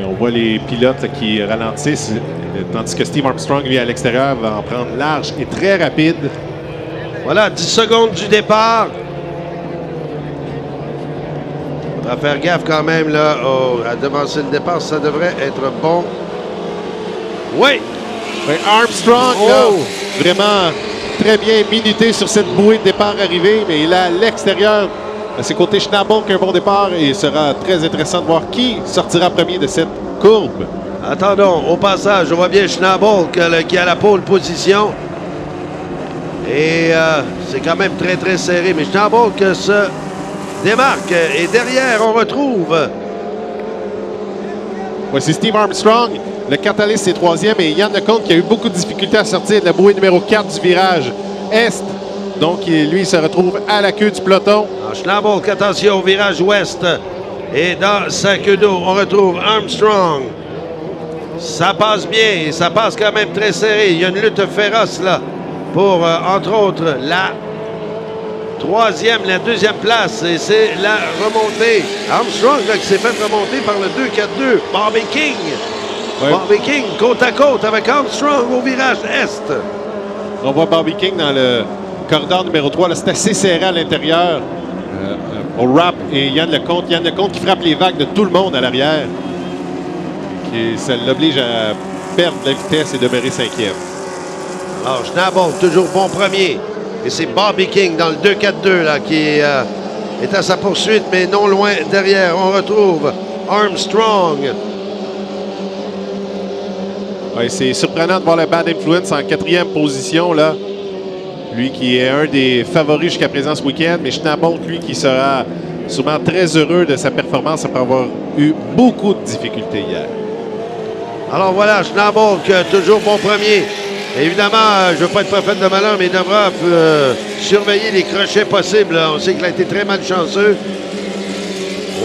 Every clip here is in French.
On voit les pilotes là, qui ralentissent, tandis que Steve Armstrong, lui, à l'extérieur, va en prendre large et très rapide. Voilà, 10 secondes du départ. Il faudra faire gaffe quand même, là, à devancer le départ. Ça devrait être bon. Oui! Ouais, Armstrong, là, vraiment très bien minuté sur cette bouée de départ arrivée, mais il est à l'extérieur. À ses côtés, Schnabel qui a un bon départ et il sera très intéressant de voir qui sortira premier de cette courbe. Attendons, au passage, on voit bien Schnabel qui a la pole position. Et c'est quand même très, très serré. Mais Schnabel qui se démarque. Et derrière, on retrouve... Voici Steve Armstrong. Le Catalyst est troisième et Yann Lecomte qui a eu beaucoup de difficultés à sortir de la bouée numéro 4 du virage Est. Donc, lui, il se retrouve à la queue du peloton. Schnabel, attention au virage ouest. Et dans sa queue d'eau, on retrouve Armstrong. Ça passe bien, ça passe quand même très serré. Il y a une lutte féroce là pour, entre autres, la deuxième place. Et c'est la remontée. Armstrong là, qui s'est fait remonter par le 2-4-2. Bobby King. Ouais. Bobby King côte à côte avec Armstrong au virage Est. On voit Bobby King dans le corridor numéro 3. C'est assez serré à l'intérieur. Au rap et Yann Lecomte. Yann Lecomte qui frappe les vagues de tout le monde à l'arrière. Ça l'oblige à perdre de la vitesse et demeurer cinquième. Alors, Schnabel, toujours bon premier. Et c'est Bobby King dans le 2-4-2 là, qui est à sa poursuite, mais non loin derrière. On retrouve Armstrong. Ouais, c'est surprenant de voir le Bad Influence en quatrième position, là. Lui qui est un des favoris jusqu'à présent ce week-end, mais Schnabel, lui, qui sera sûrement très heureux de sa performance après avoir eu beaucoup de difficultés hier. Alors voilà, Schnabel, toujours bon premier. Évidemment, je ne veux pas être prophète de malheur, mais il devra surveiller les crochets possibles. On sait qu'il a été très malchanceux.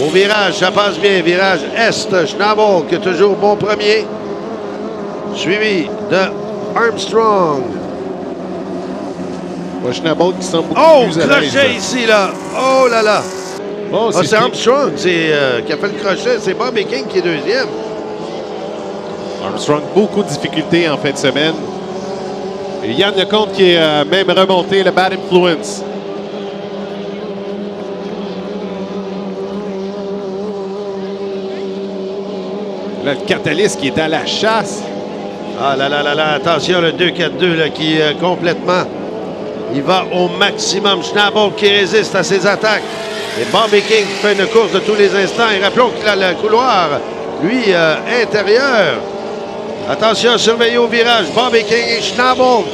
Au virage, ça passe bien. Virage Est, Schnabel, qui est toujours bon premier. Suivi de Armstrong. Ouais, Schnabel qui semble beaucoup plus à l'aise. Crochet ici, là. Oh là là. Oh, c'est Armstrong qui a fait le crochet. C'est Bobby King qui est deuxième. Armstrong, beaucoup de difficultés en fin de semaine. Et Yann Lecomte qui est même remonté, le Bad Influence. Là, le Catalyst qui est à la chasse. Ah là là là là, attention, le 2-4-2 là, qui complètement, il va au maximum. Schnabel qui résiste à ses attaques. Et Bobby King qui fait une course de tous les instants. Et rappelons qu'il a le couloir, lui, intérieur. Attention, surveiller au virage. Bobby King et Schnabel.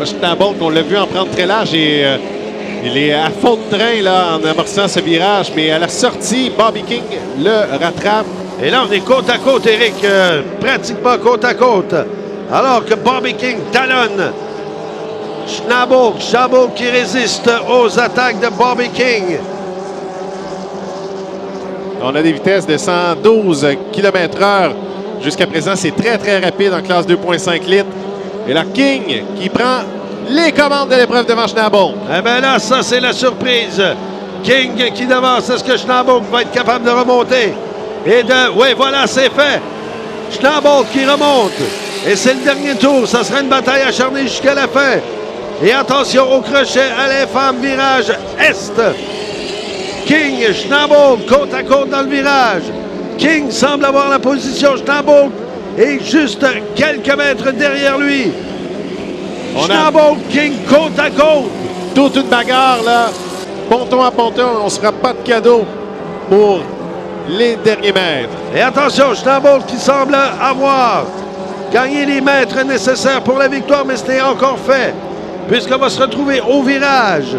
Schnabel, on l'a vu en prendre très large et il est à fond de train là, en amorçant ce virage. Mais à la sortie, Bobby King le rattrape. Et là, on est côte à côte, Éric, pratiquement côte à côte. Alors que Bobby King talonne Schnabel qui résiste aux attaques de Bobby King. On a des vitesses de 112 km/h. Jusqu'à présent, c'est très, très rapide en classe 2,5 litres. Et là, King qui prend les commandes de l'épreuve devant Schnabel. Eh bien là, ça, c'est la surprise. King qui devance. Est-ce que Schnabel va être capable de remonter? Oui, voilà, c'est fait. Schnabel qui remonte. Et c'est le dernier tour. Ça sera une bataille acharnée jusqu'à la fin. Et attention au crochet à l'infâme virage Est. King, Schnabel, côte à côte dans le virage. King semble avoir la position. Schnabel est juste quelques mètres derrière lui. Schnabel, King, côte à côte. Toute une bagarre, là. Ponton à ponton. On ne sera pas de cadeau pour les derniers mètres. Et attention, Schnabel qui semble avoir gagné les mètres nécessaires pour la victoire, mais ce n'est encore fait, puisqu'on va se retrouver au virage.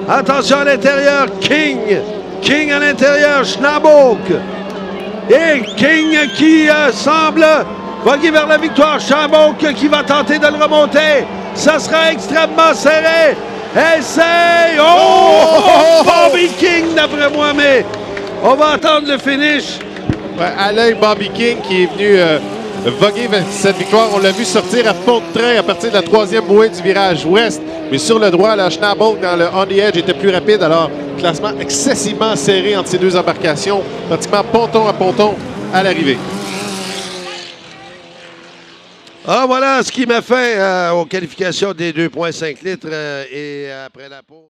Attention à l'intérieur, King à l'intérieur, Schnabel. Et King qui semble voguer vers la victoire. Schnabel qui va tenter de le remonter. Ça sera extrêmement serré. Essaye! Bobby King d'après moi, mais on va attendre le finish. Ouais, à l'œil, Bobby King qui est venu voguer vers cette victoire. On l'a vu sortir à fond de train à partir de la troisième bouée du virage ouest. Mais sur le droit, la Schnabel dans le on the edge était plus rapide. Alors, classement excessivement serré entre ces deux embarcations, pratiquement ponton à ponton à l'arrivée. Ah, voilà ce qui m'a fait aux qualifications des 2,5 litres et après la pause.